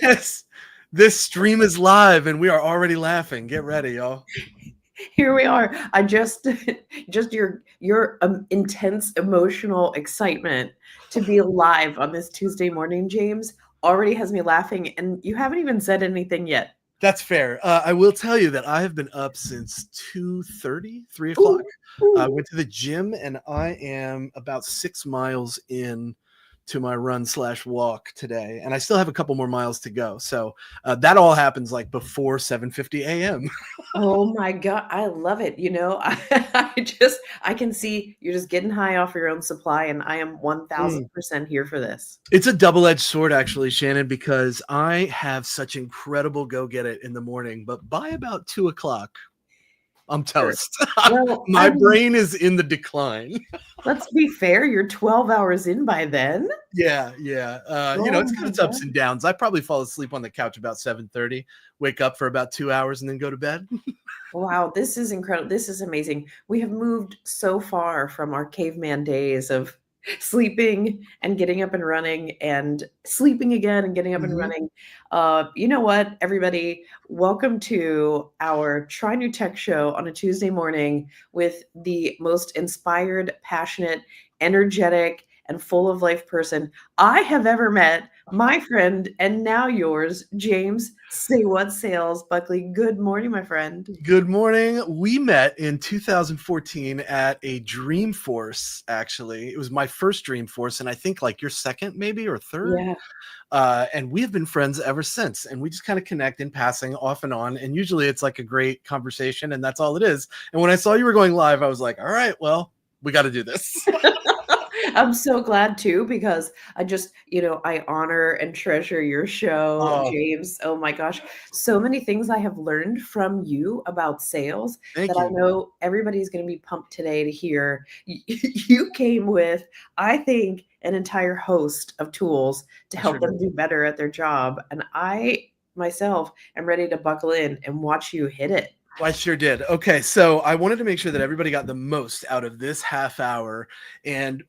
Yes, this stream is live and we are already laughing. Get ready, y'all. Here we are. I just just your intense emotional excitement to be alive on this Tuesday morning, James, already has me laughing, and you haven't even said anything yet. That's fair. I will tell you that I have been up since 2:30, 3 o'clock. Ooh, I ooh. went to the gym and I am about 6 miles in to my run/walk today, and I still have a couple more miles to go. So that all happens like before 7:50 a.m. Oh my God, I love it. I can see you're just getting high off your own supply, and I am 1000% here for this. It's a double-edged sword, actually, Shannon, because I have such incredible go get it in the morning, but by about 2 o'clock, I'm Sure. toast. Well, My brain is in the decline. let's be fair, you're 12 hours in by then. Yeah, yeah. Oh It's got my its ups God. and downs. I probably fall asleep on the couch about 7:30, wake up for about 2 hours, and then go to bed. Wow, this is incredible. This is amazing. We have moved so far from our caveman days of sleeping and getting up and running and sleeping again and getting up and Mhm. running. You know what, everybody? Welcome to our Try New Tech show on a Tuesday morning with the most inspired, passionate, energetic, and full of life person I have ever met, my friend, and now yours, James Say What Sales Buckley. Good morning, my friend. Good morning. We met in 2014 at a Dreamforce, actually. It was my first Dreamforce, and I think like your second, maybe, or third. Yeah. And we have been friends ever since. And we just kind of connect in passing off and on. And usually it's like a great conversation, and that's all it is. And when I saw you were going live, I was like, all right, well, we got to do this. I'm so glad too because I honor and treasure your show, Oh, James. Oh my gosh. So many things I have learned from you about sales that thank I you. know everybody's going to be pumped today to hear. You came with, I think, an entire host of tools to I sure help did. them do better at their job. And I myself am ready to buckle in and watch you hit it. I sure did. Okay, so I wanted to make sure that everybody got the most out of this half hour. And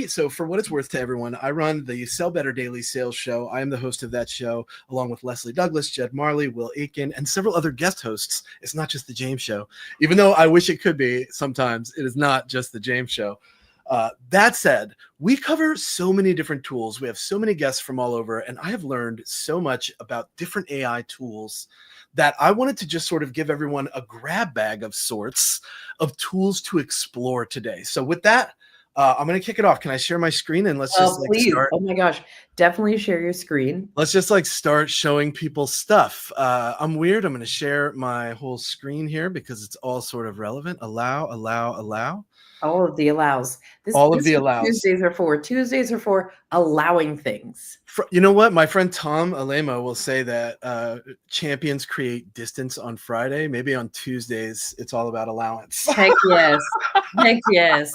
so for what it's worth to everyone, I run the Sell Better Daily Sales Show. I am the host of that show, along with Leslie Douglas, Jed Marley, Will Aitken, and several other guest hosts. It's not just the James Show, even though I wish it could be sometimes. It is not just the James Show. That said, we cover so many different tools. We have so many guests from all over, and I have learned so much about different AI tools that I wanted to just sort of give everyone a grab bag of sorts of tools to explore today. So with that, I'm going to kick it off. Can I share my screen and let's just Oh, like please. start? Oh my gosh. Definitely share your screen. Let's just like start showing people stuff. I'm weird. I'm going to share my whole screen here because it's all sort of relevant. Allow, allow, allow. All of the allows. This All of this the is what allows. Tuesdays are for. Tuesdays are for allowing things. You know what? My friend Tom Alema will say that champions create distance on Friday. Maybe on Tuesdays, it's all about allowance. Heck yes. Heck yes.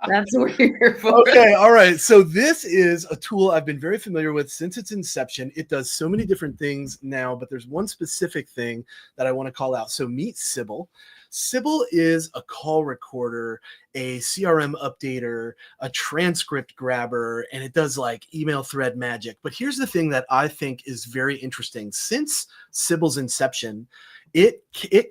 That's what we're here for. Okay, all right. So this is a tool I've been very familiar with since its inception. It does so many different things now, but there's one specific thing that I want to call out. So meet Sybil. Sybil is a call recorder, a CRM updater, a transcript grabber, and it does like email thread magic. But here's the thing that I think is very interesting. Since Sybil's inception, it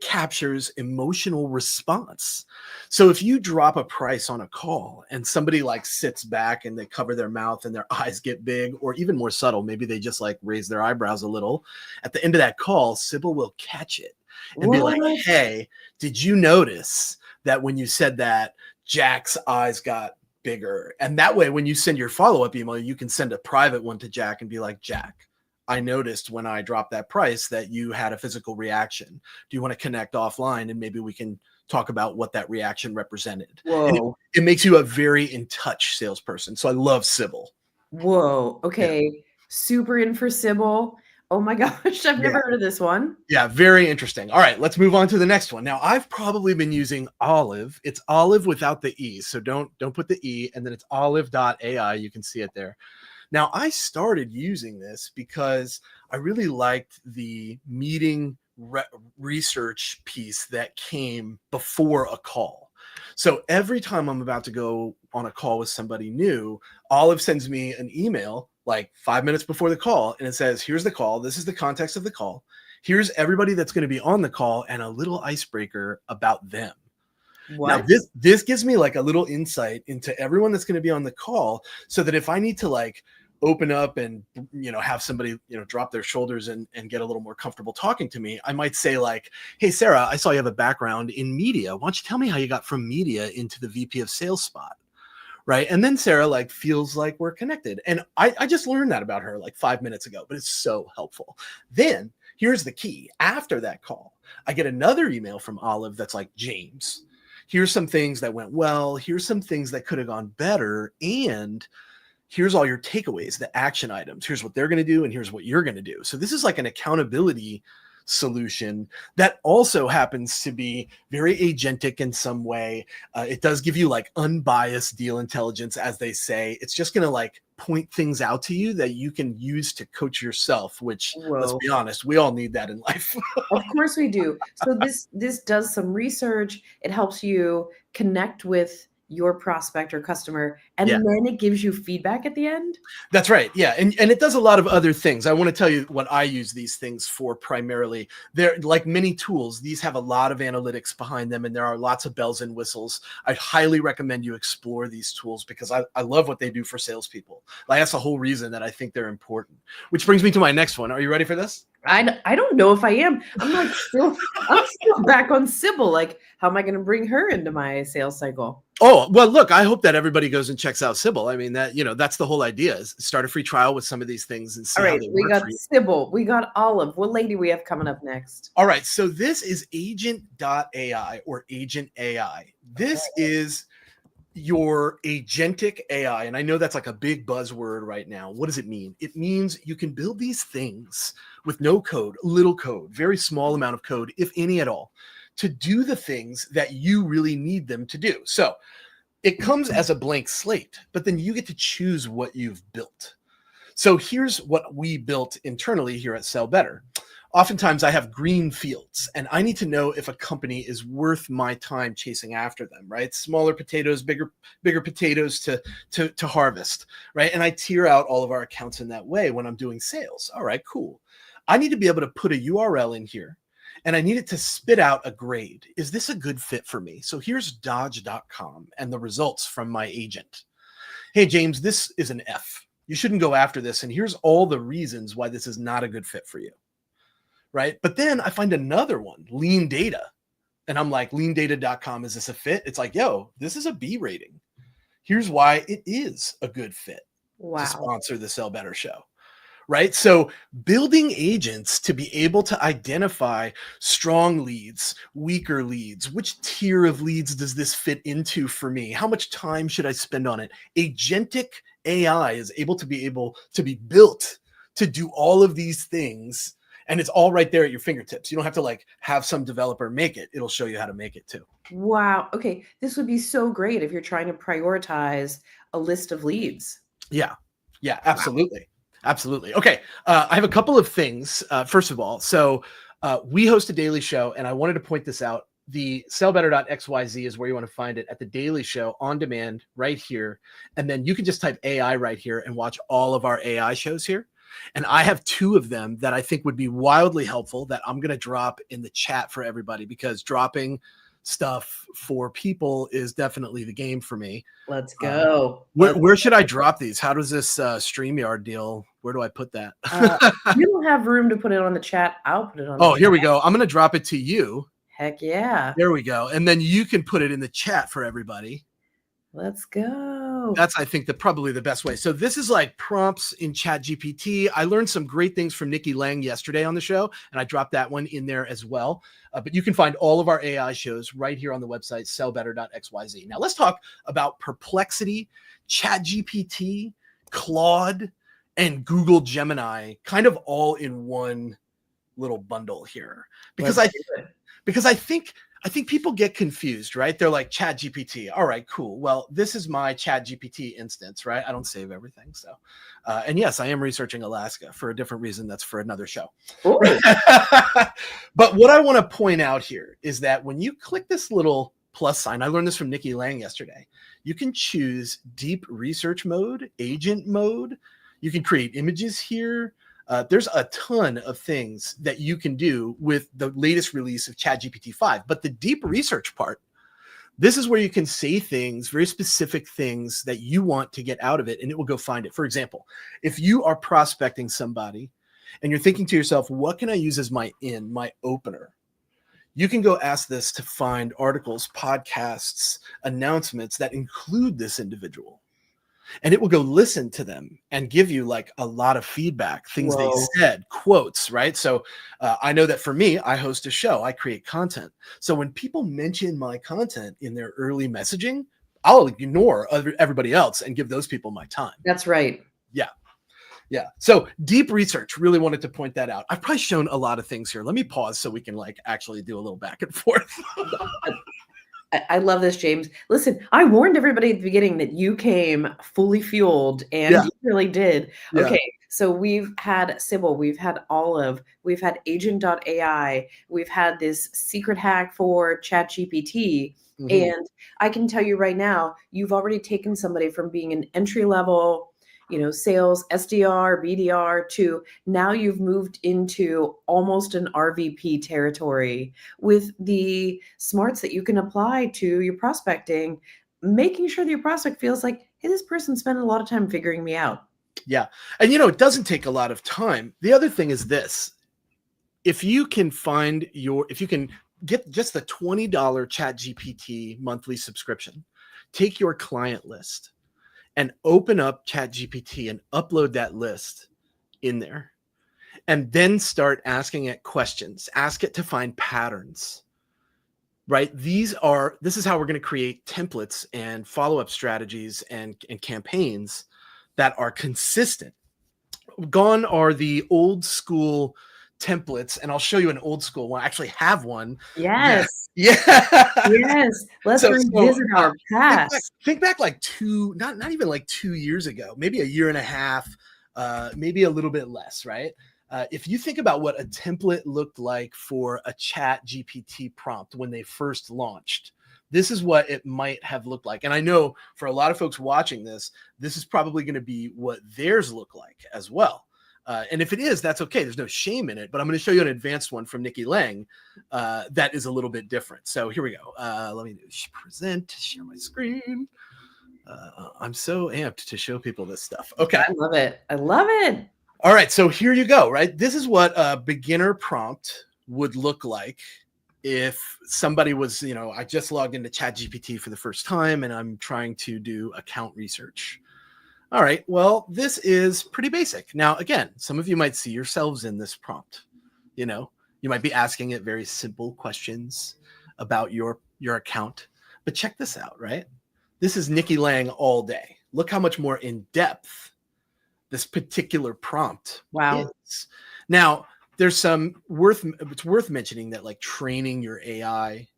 captures emotional response. So if you drop a price on a call and somebody like sits back and they cover their mouth and their eyes get big, or even more subtle, maybe they just like raise their eyebrows a little, at the end of that call, Sybil will catch it and be like, What? hey, did you notice that when you said that, Jack's eyes got bigger? And that way, when you send your follow-up email, you can send a private one to Jack and be like, Jack, I noticed when I dropped that price that you had a physical reaction. Do you want to connect offline and maybe we can talk about what that reaction represented? And Whoa. it makes you a very in touch salesperson. So I love Sybil. Whoa. Yeah. Okay. Super in for Sybil. Oh my gosh. I've Yeah. never heard of this one. Yeah, very interesting. All right, let's move on to the next one. Now, I've probably been using Olive. It's Olive without the E, so don't put the E, and then it's olive.ai. You can see it there. Now, I started using this because I really liked the meeting research piece that came before a call. So every time I'm about to go on a call with somebody new, Olive sends me an email like 5 minutes before the call, and it says, here's the call. This is the context of the call. Here's everybody that's going to be on the call and a little icebreaker about them. Now, What? this gives me like a little insight into everyone that's going to be on the call, so that if I need to like open up and, have somebody, drop their shoulders and get a little more comfortable talking to me, I might say like, hey, Sarah, I saw you have a background in media. Why don't you tell me how you got from media into the VP of sales spot? Right. And then Sarah like feels like we're connected. And I just learned that about her like 5 minutes ago, but it's so helpful. Then here's the key. After that call, I get another email from Olive that's like, James, here's some things that went well. Here's some things that could have gone better. And here's all your takeaways, the action items. Here's what they're going to do. And here's what you're going to do. So this is like an accountability solution that also happens to be very agentic in some way. It does give you like unbiased deal intelligence, as they say. It's just going to like point things out to you that you can use to coach yourself, which, let's be honest, we all need that in life. Of course we do. So this does some research. It helps you connect with your prospect or customer, and then it gives you feedback at the end. That's right. Yeah. And it does a lot of other things. I want to tell you what I use these things for primarily. They're like many tools. These have a lot of analytics behind them, and there are lots of bells and whistles. I highly recommend you explore these tools because I love what they do for salespeople. Like, that's the whole reason that I think they're important, which brings me to my next one. Are you ready for this? I don't know if I am. I'm still back on Sybil. Like, how am I going to bring her into my sales cycle? Oh, well, look, I hope that everybody goes and checks out Sybil. I mean, that's the whole idea, is start a free trial with some of these things and see how they work. We got Sybil, we got Olive. What lady we have coming up next? All right. So this is agent.ai or agent AI. This is your agentic AI. And I know that's like a big buzzword right now. What does it mean? It means you can build these things with no code, little code, very small amount of code, if any at all, to do the things that you really need them to do. So it comes as a blank slate, but then you get to choose what you've built. So here's what we built internally here at Sell Better. Oftentimes I have green fields and I need to know if a company is worth my time chasing after them, right? Smaller potatoes, bigger potatoes to harvest, right? And I tier out all of our accounts in that way when I'm doing sales. All right, cool. I need to be able to put a URL in here and I need it to spit out a grade. Is this a good fit for me? So here's Dodge.com and the results from my agent. Hey, James, this is an F. You shouldn't go after this. And here's all the reasons why this is not a good fit for you. Right. But then I find another one, Lean Data. And I'm like, leandata.com, is this a fit? It's like, yo, this is a B rating. Here's why it is a good fit to sponsor the Sell Better show. Right. So building agents to be able to identify strong leads, weaker leads, which tier of leads does this fit into for me? How much time should I spend on it? Agentic AI is able to be built to do all of these things. And it's all right there at your fingertips. You don't have to like have some developer make it. It'll show you how to make it too. Wow. Okay. This would be so great if you're trying to prioritize a list of leads. Yeah. Yeah, absolutely. Wow. Absolutely. Okay. I have a couple of things. First of all, so we host a daily show and I wanted to point this out. The sellbetter.xyz is where you want to find it, at the daily show on demand right here. And then you can just type AI right here and watch all of our AI shows here. And I have two of them that I think would be wildly helpful that I'm going to drop in the chat for everybody, because dropping stuff for people is definitely the game for me. Let's go. Where should I drop these? How does this StreamYard deal? Where do I put that? You don't have room to put it on the chat. I'll put it on. Here we go. I'm going to drop it to you. Heck yeah. There we go. And then you can put it in the chat for everybody. Let's go. That's, I think, probably the best way. So this is like prompts in ChatGPT. I learned some great things from Nikki Lang yesterday on the show, and I dropped that one in there as well. But you can find all of our AI shows right here on the website, sellbetter.xyz. Now let's talk about Perplexity, ChatGPT, Claude, and Google Gemini, kind of all in one little bundle here. Because I think people get confused, right? They're like, ChatGPT. All right, cool. Well, this is my ChatGPT instance, right? I don't save everything. So, and yes, I am researching Alaska for a different reason. That's for another show. But what I want to point out here is that when you click this little plus sign, I learned this from Nikki Lang yesterday, you can choose deep research mode, agent mode. You can create images here. There's a ton of things that you can do with the latest release of ChatGPT 5. But the deep research part, this is where you can say things, very specific things that you want to get out of it, and it will go find it. For example, if you are prospecting somebody and you're thinking to yourself, what can I use as my opener? You can go ask this to find articles, podcasts, announcements that include this individual. And it will go listen to them and give you like a lot of feedback, things they said, quotes, right? So I know that for me, I host a show, I create content. So when people mention my content in their early messaging, I'll ignore everybody else and give those people my time. That's right. Yeah. Yeah. So deep research, really wanted to point that out. I've probably shown a lot of things here. Let me pause so we can like actually do a little back and forth. I love this, James. Listen, I warned everybody at the beginning that you came fully fueled, and you really did. Yeah. Okay, so we've had Sybil, we've had Olive, we've had Agent.ai, we've had this secret hack for ChatGPT, and I can tell you right now, you've already taken somebody from being an entry level, sales SDR, BDR, to now you've moved into almost an RVP territory with the smarts that you can apply to your prospecting, making sure that your prospect feels like, hey, this person spent a lot of time figuring me out. Yeah. And it doesn't take a lot of time. The other thing is this. If you can get just the $20 ChatGPT monthly subscription, take your client list and open up ChatGPT and upload that list in there, and then start asking it questions. Ask it to find patterns, right? This is how we're going to create templates and follow-up strategies and campaigns that are consistent. Gone are the old school templates, and I'll show you an old school one. I actually have one. Yes. Yes. Let's revisit our past. Think back like not even like 2 years ago, maybe a year and a half, maybe a little bit less, right? If you think about what a template looked like for a Chat GPT prompt when they first launched, this is what it might have looked like. And I know for a lot of folks watching this is probably going to be what theirs look like as well. And if it is, that's okay. There's no shame in it. But I'm going to show you an advanced one from Nikki Lang that is a little bit different. So here we go. Let me share my screen. I'm so amped to show people this stuff. Okay. I love it. I love it. All right. So here you go, right? This is what a beginner prompt would look like if somebody was, I just logged into ChatGPT for the first time and I'm trying to do account research. All right, well, this is pretty basic. Now, again, some of you might see yourselves in this prompt. You might be asking it very simple questions about your account. But check this out, right? This is Nikki Lang all day. Look how much more in depth this particular prompt is. Now, there's it's worth mentioning that like training your AI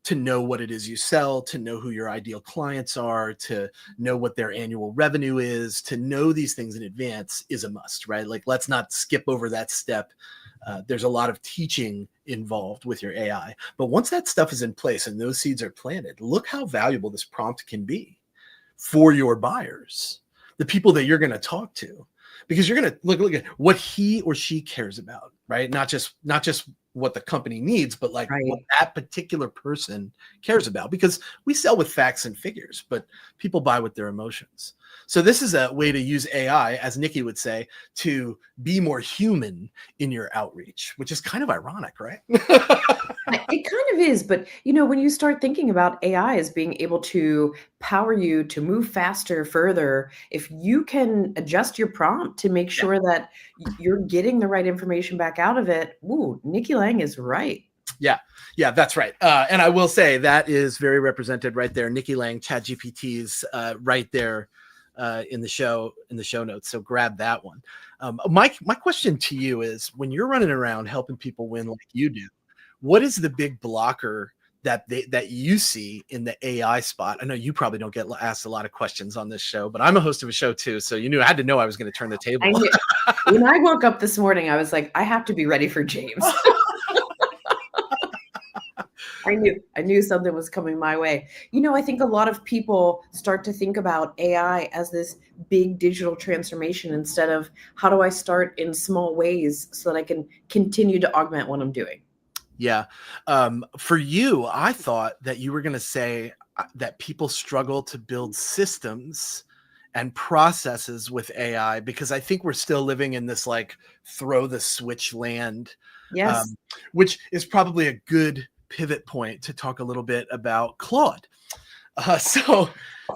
to know what it is you sell, to know who your ideal clients are, to know what their annual revenue is, to know these things in advance is a must, right? Like, let's not skip over that step. There's a lot of teaching involved with your AI. But once that stuff is in place and those seeds are planted, look how valuable this prompt can be for your buyers, the people that you're going to talk to, because you're going to look at what he or she cares about, right? Not just what the company needs, but like what that particular person cares about, because we sell with facts and figures, but people buy with their emotions. So this is a way to use AI, as Nikki would say, to be more human in your outreach, which is kind of ironic, right? It kind of is, but when you start thinking about AI as being able to power you to move faster, further, if you can adjust your prompt to make sure that you're getting the right information back out of it, Nikki Lang is right. Yeah, that's right. And I will say that is very represented right there. Nikki Lang, ChatGPT's right there in the show notes. So grab that one. My question to you is, when you're running around helping people win like you do, what is the big blocker that you see in the AI spot? I know you probably don't get asked a lot of questions on this show, but I'm a host of a show too, so I had to know I was going to turn the table. When I woke up this morning, I was like, I have to be ready for James. I knew something was coming my way. I think a lot of people start to think about AI as this big digital transformation instead of how do I start in small ways so that I can continue to augment what I'm doing. Yeah. For you, I thought that you were going to say that people struggle to build systems and processes with AI because I think we're still living in this like throw the switch land, Yes. um, which is probably a good pivot point to talk a little bit about Claude. So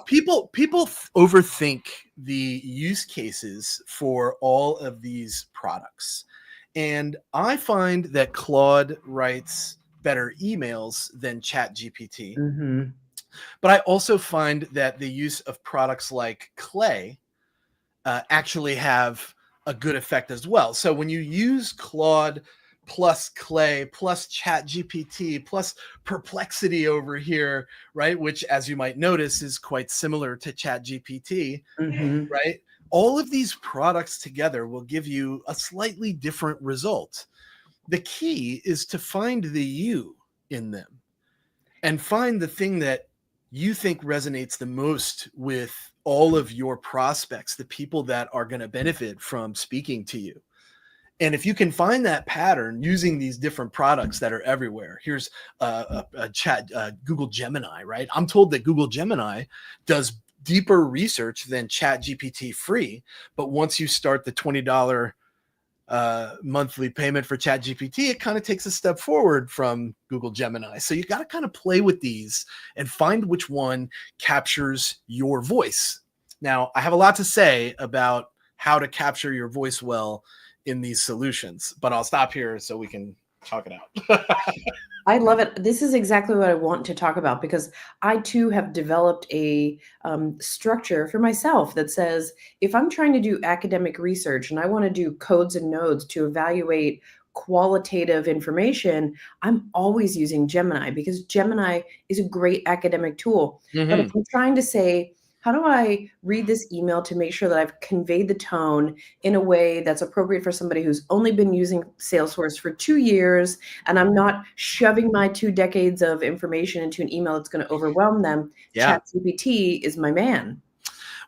people overthink the use cases for all of these products. And I find that Claude writes better emails than ChatGPT. Hmm. But I also find that the use of products like Clay actually have a good effect as well. So when you use Claude plus Clay plus Chat GPT plus Perplexity over here, right, which as you might notice is quite similar to Chat GPT, Hmm. right? All of these products together will give you a slightly different result. The key is to find the you in them and find the thing that you think resonates the most with all of your prospects, the people that are going to benefit from speaking to you. And if you can find that pattern using these different products that are everywhere, here's a chat, Google Gemini, right? I'm told that Google Gemini does deeper research than Chat GPT free. But once you start the $20 monthly payment for Chat GPT, it kind of takes a step forward from Google Gemini. So you got to kind of play with these and find which one captures your voice. Now, I have a lot to say about how to capture your voice well in these solutions, but I'll stop here so we can talk it out. I love it. This is exactly what I want to talk about because I too have developed a structure for myself that says if I'm trying to do academic research and I want to do codes and nodes to evaluate qualitative information, I'm always using Gemini because Gemini is a great academic tool. But if Mm-hmm. I'm trying to say, how do I read this email to make sure that I've conveyed the tone in a way that's appropriate for somebody who's only been using Salesforce for 2 years and I'm not shoving my 2 decades of information into an email that's going to overwhelm them? Yeah. ChatGPT is my man.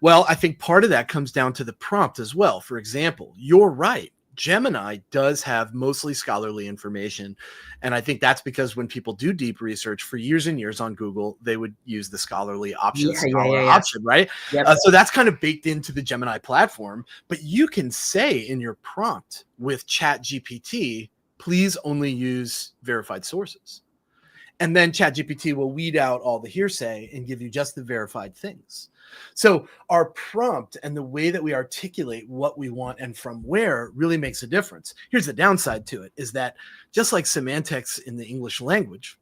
Well, I think part of that comes down to the prompt as well. For example, you're right. Gemini does have mostly scholarly information. And I think that's because when people do deep research for years and years on Google, they would use the scholarly option, Yeah, yeah, yeah, scholar yeah. option, right? Yep. So that's kind of baked into the Gemini platform. But you can say in your prompt with Chat GPT, please only use verified sources. And then ChatGPT will weed out all the hearsay and give you just the verified things. So our prompt and the way that we articulate what we want and from where really makes a difference. Here's the downside to it is that just like semantics in the English language,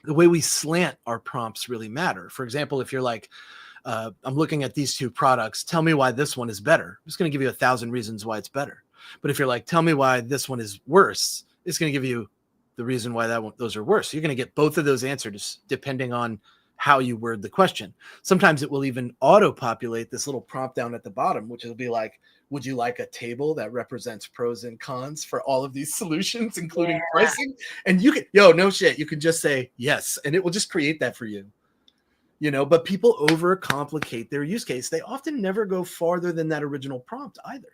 the way we slant our prompts really matter. For example, if you're like, I'm looking at these two products, tell me why this one is better. I'm just going to give you 1,000 reasons why it's better. But if you're like, tell me why this one is worse, it's going to give you the reason why those are worse. So you're going to get both of those answers depending on how you word the question. Sometimes it will even auto-populate this little prompt down at the bottom, which will be like, would you like a table that represents pros and cons for all of these solutions, including Yeah. pricing? And you can, no shit, you can just say yes, and it will just create that for you. But people overcomplicate their use case. They often never go farther than that original prompt either.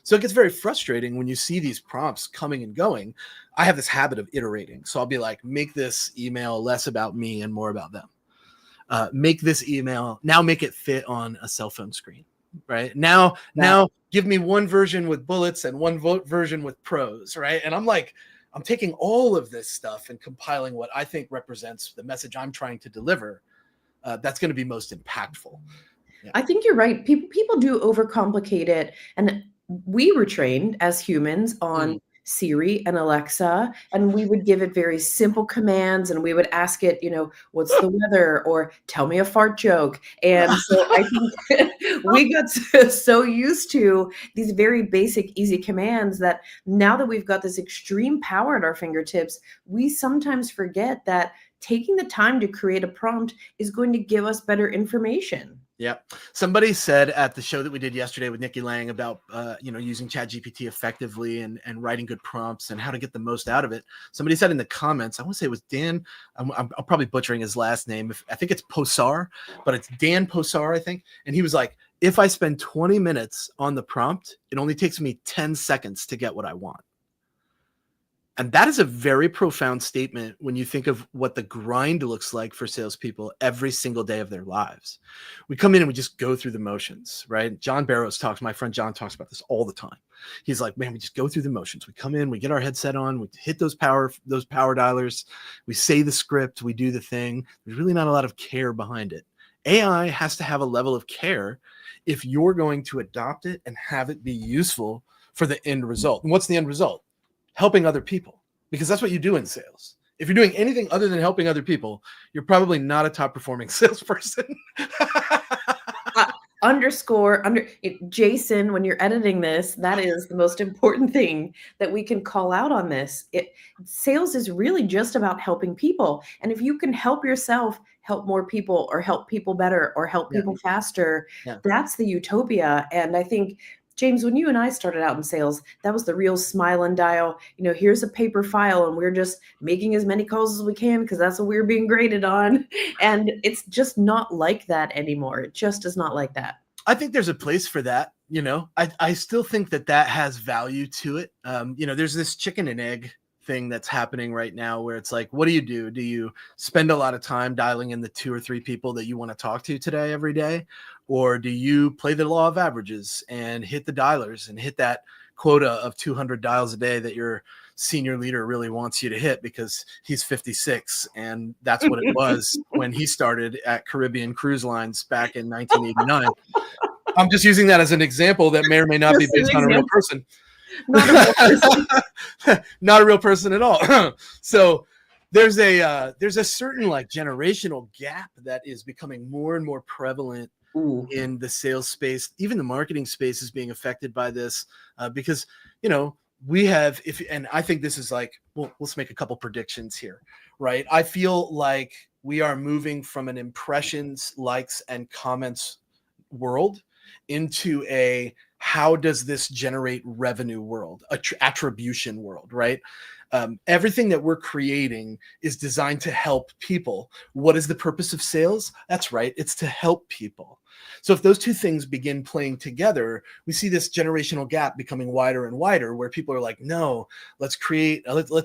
So it gets very frustrating when you see these prompts coming and going. I have this habit of iterating. So I'll be like, make this email less about me and more about them. Make this email, now make it fit on a cell phone screen, right? Now give me one version with bullets and one version with pros, right? And I'm like, I'm taking all of this stuff and compiling what I think represents the message I'm trying to deliver. That's going to be most impactful. Yeah. I think you're right. People do overcomplicate it. And we were trained as humans on Siri and Alexa, and we would give it very simple commands and we would ask it, what's the weather or tell me a fart joke. And so I think we got so used to these very basic, easy commands that now that we've got this extreme power at our fingertips, we sometimes forget that taking the time to create a prompt is going to give us better information. Yeah. Somebody said at the show that we did yesterday with Nikki Lang about, using ChatGPT effectively and writing good prompts and how to get the most out of it. Somebody said in the comments, I want to say it was Dan. I'm probably butchering his last name. I think it's Posar, but it's Dan Posar, I think. And he was like, if I spend 20 minutes on the prompt, it only takes me 10 seconds to get what I want. And that is a very profound statement when you think of what the grind looks like for salespeople every single day of their lives. We come in and we just go through the motions, right? John Barrows my friend John talks about this all the time. He's like, man, we just go through the motions. We come in, we get our headset on, we hit those power dialers, we say the script, we do the thing. There's really not a lot of care behind it. AI has to have a level of care if you're going to adopt it and have it be useful for the end result. And what's the end result? Helping other people, because that's what you do in sales. If you're doing anything other than helping other people, you're probably not a top performing salesperson. Jason, when you're editing this, that is the most important thing that we can call out on this. Sales is really just about helping people. And if you can help yourself help more people, or help people better, or help people faster, that's the utopia. And I think, James, when you and I started out in sales, that was the real smile and dial. Here's a paper file, and we're just making as many calls as we can because that's what we're being graded on. And it's just not like that anymore. It just is not like that. I think there's a place for that. I still think that has value to it. There's this chicken and egg thing that's happening right now where it's like, what do? Do you spend a lot of time dialing in the 2 or 3 people that you want to talk to today every day? Or do you play the law of averages and hit the dialers and hit that quota of 200 dials a day that your senior leader really wants you to hit because he's 56 and that's what it was when he started at Caribbean Cruise Lines back in 1989. I'm just using that as an example that may or may not be based on a real person. Not a real person. Not a real person at all. So there's a certain generational gap that is becoming more and more prevalent in the sales space. Even the marketing space is being affected by this because we have, and I think this is let's make a couple predictions here, right? I feel like we are moving from an impressions, likes, and comments world into a how does this generate revenue world, attribution world, right? Everything that we're creating is designed to help people. What is the purpose of sales? That's right. It's to help people. So if those two things begin playing together, we see this generational gap becoming wider and wider where people are like, no, let's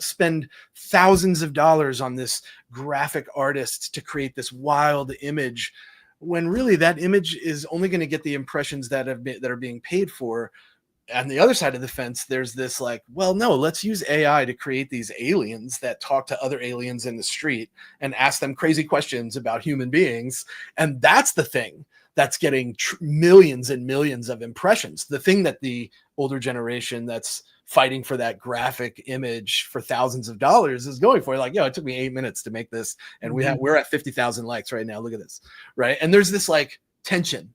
spend thousands of dollars on this graphic artist to create this wild image, when really that image is only going to get the impressions that are being paid for. On the other side of the fence, there's this no, let's use AI to create these aliens that talk to other aliens in the street and ask them crazy questions about human beings. And that's the thing that's getting millions and millions of impressions. The thing that the older generation that's fighting for that graphic image for thousands of dollars is going for. It took me 8 minutes to make this, and we're at 50,000 likes right now. Look at this, right? And there's this tension.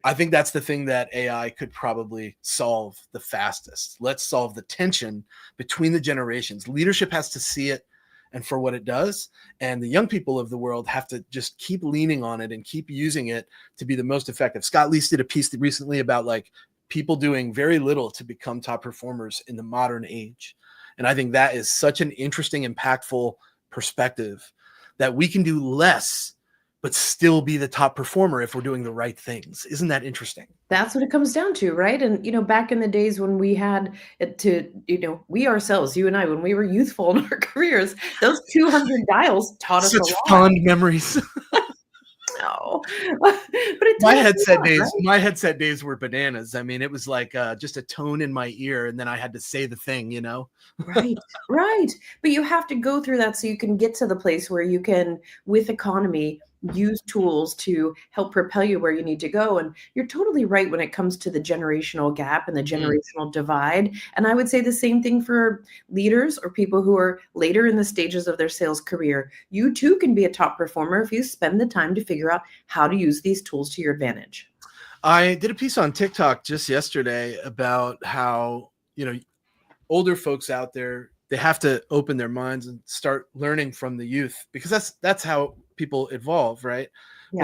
I think that's the thing that AI could probably solve the fastest. Let's solve the tension between the generations. Leadership has to see it and for what it does, and the young people of the world have to just keep leaning on it and keep using it to be the most effective. Scott Leese did a piece recently about people doing very little to become top performers in the modern age. And I think that is such an interesting, impactful perspective that we can do less, but still be the top performer if we're doing the right things. Isn't that interesting? That's what it comes down to, right? And, back in the days when we had we ourselves, you and I, when we were youthful in our careers, those 200 dials taught us a lot. Such fond memories. No, but my headset days were bananas. I mean, it was just a tone in my ear, and then I had to say the thing, Right. But you have to go through that so you can get to the place where you can, with economy, use tools to help propel you where you need to go. And you're totally right when it comes to the generational gap and the generational divide. And I would say the same thing for leaders or people who are later in the stages of their sales career. You too can be a top performer if you spend the time to figure out how to use these tools to your advantage. I did a piece on TikTok just yesterday about how, older folks out there, they have to open their minds and start learning from the youth, because that's how people evolve, right?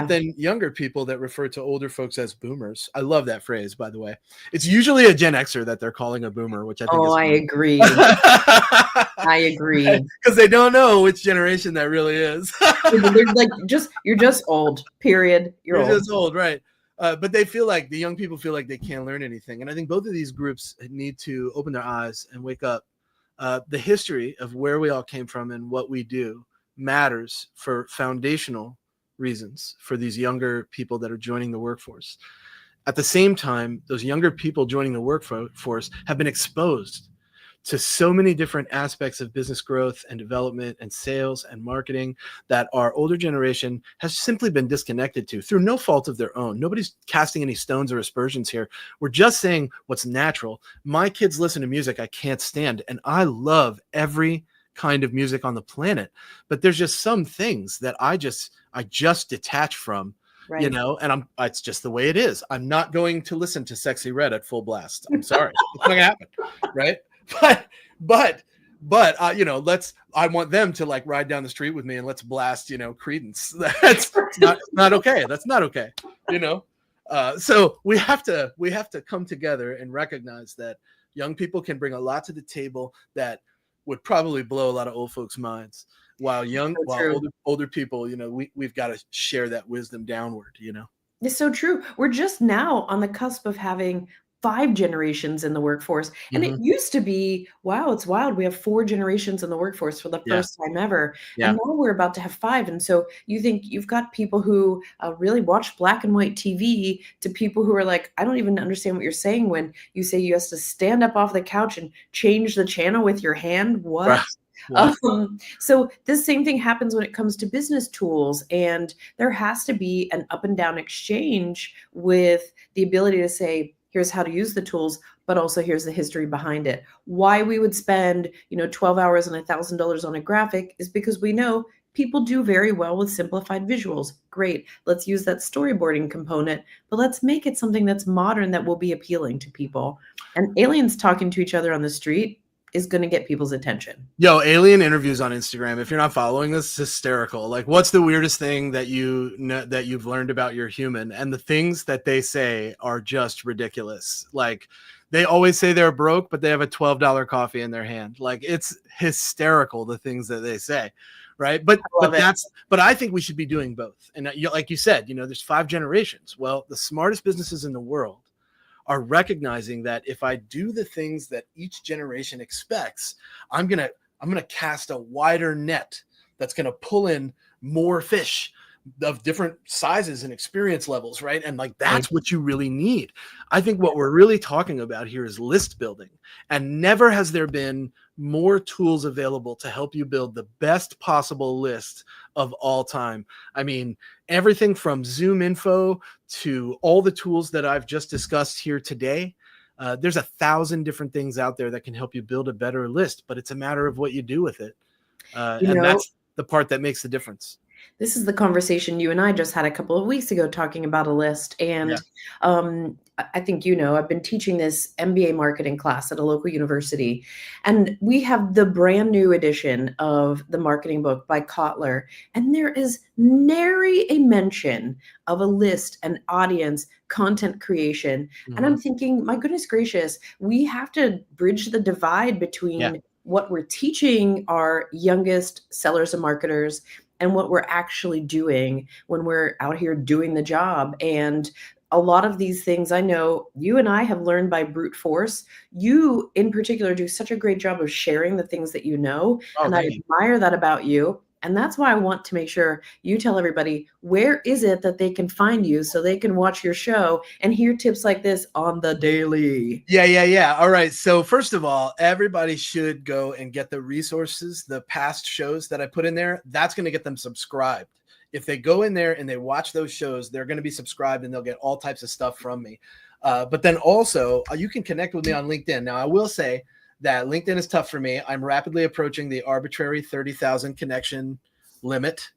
But then younger people that refer to older folks as boomers. I love that phrase, by the way. It's usually a Gen Xer that they're calling a boomer, which I think is I agree. I agree. Because they don't know which generation that really is. They're like, you're just old, period. You're old. Just old, right? But they feel like the young people feel like they can't learn anything. And I think both of these groups need to open their eyes and wake up. The history of where we all came from and what we do matters for foundational reasons for these younger people that are joining the workforce. At the same time, those younger people joining the workforce have been exposed to so many different aspects of business growth and development and sales and marketing that our older generation has simply been disconnected to through no fault of their own. Nobody's casting any stones or aspersions here. We're just saying what's natural. My kids listen to music I can't stand, and I love every kind of music on the planet, but there's just some things that I just detach from. Right. You know, and it's just the way it is. I'm not going to listen to Sexy Red at full blast. I'm sorry. It's not gonna happen. Right. But you know, I want them to like ride down the street with me and let's blast, you know, Creedence. That's not okay. That's not okay. You know? So we have to come together and recognize that young people can bring a lot to the table that would probably blow a lot of old folks' minds. While older people, you know, we've got to share that wisdom downward, you know. It's so true. We're just now on the cusp of having 5 generations in the workforce. And it used to be, wow, it's wild. We have 4 generations in the workforce for the first time ever. Yeah. And now we're about to have 5. And so you think you've got people who really watch black and white TV to people who are like, I don't even understand what you're saying when you say you have to stand up off the couch and change the channel with your hand. What? Right. So this same thing happens when it comes to business tools, and there has to be an up and down exchange with the ability to say, here's how to use the tools, but also here's the history behind it. Why we would spend, 12 hours and $1,000 on a graphic is because we know people do very well with simplified visuals. Great. Let's use that storyboarding component, but let's make it something that's modern that will be appealing to people. And aliens talking to each other on the street is going to get people's attention. Yo, alien interviews on Instagram. If you're not following this, it's hysterical. Like, what's the weirdest thing that you've learned about your human? And the things that they say are just ridiculous. Like, they always say they're broke, but they have a $12 coffee in their hand. Like, it's hysterical, the things that they say. Right. But I think we should be doing both. And like you said, there's 5 generations. Well, the smartest businesses in the world are recognizing that if I do the things that each generation expects, I'm gonna cast a wider net that's gonna pull in more fish of different sizes and experience levels, right? And like that's what you really need. I think what we're really talking about here is list building, and never has there been more tools available to help you build the best possible list of all time. I mean, everything from Zoom info to all the tools that I've just discussed here today. There's 1,000 different things out there that can help you build a better list, but it's a matter of what you do with it. And that's the part that makes the difference. This is the conversation you and I just had a couple of weeks ago talking about a list. And I think, I've been teaching this MBA marketing class at a local university, and we have the brand new edition of the marketing book by Kotler. And there is nary a mention of a list, an audience, content creation. Mm-hmm. And I'm thinking, my goodness gracious, we have to bridge the divide between what we're teaching our youngest sellers and marketers and what we're actually doing when we're out here doing the job. And a lot of these things I know you and I have learned by brute force. You in particular do such a great job of sharing the things that you know. And I admire that about you. And that's why I want to make sure you tell everybody, where is it that they can find you so they can watch your show and hear tips like this on the daily? Yeah. All right. So first of all, everybody should go and get the resources, the past shows that I put in there. That's going to get them subscribed. If they go in there and they watch those shows, they're going to be subscribed and they'll get all types of stuff from me. But then also you can connect with me on LinkedIn. Now, I will say that LinkedIn is tough for me. I'm rapidly approaching the arbitrary 30,000 connection limit.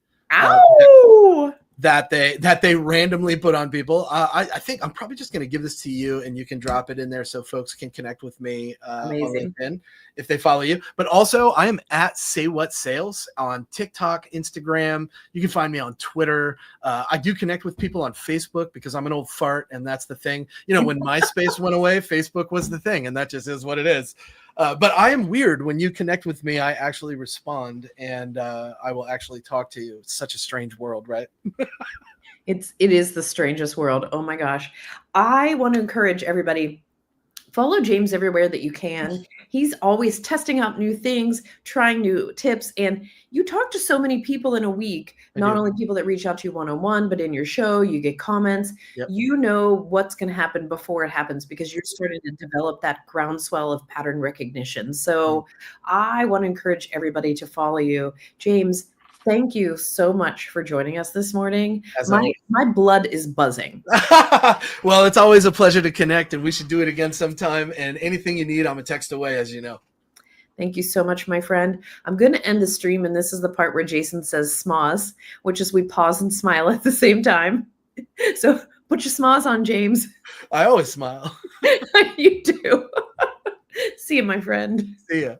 that they randomly put on people. I think I'm probably just going to give this to you, and you can drop it in there so folks can connect with me on LinkedIn if they follow you. But also, I am at Say What Sales on TikTok, Instagram. You can find me on Twitter. I do connect with people on Facebook because I'm an old fart, and that's the thing. You know, when MySpace went away, Facebook was the thing, and that just is what it is. But I am weird. When you connect with me, I actually respond, and I will actually talk to you. It's such a strange world, right? It is the strangest world. Oh my gosh. I want to encourage everybody, follow James everywhere that you can. He's always testing out new things, trying new tips. And you talk to so many people in a week, not only people that reach out to you one-on-one, but in your show, you get comments. Yep. You know what's going to happen before it happens because you're starting to develop that groundswell of pattern recognition. So I want to encourage everybody to follow you. James, thank you so much for joining us this morning. My blood is buzzing. Well, it's always a pleasure to connect, and we should do it again sometime. And anything you need, I'm a text away, as you know. Thank you so much, my friend. I'm going to end the stream, and this is the part where Jason says smoz, which is we pause and smile at the same time. So put your smoz on, James. I always smile. You do. See you, my friend. See ya.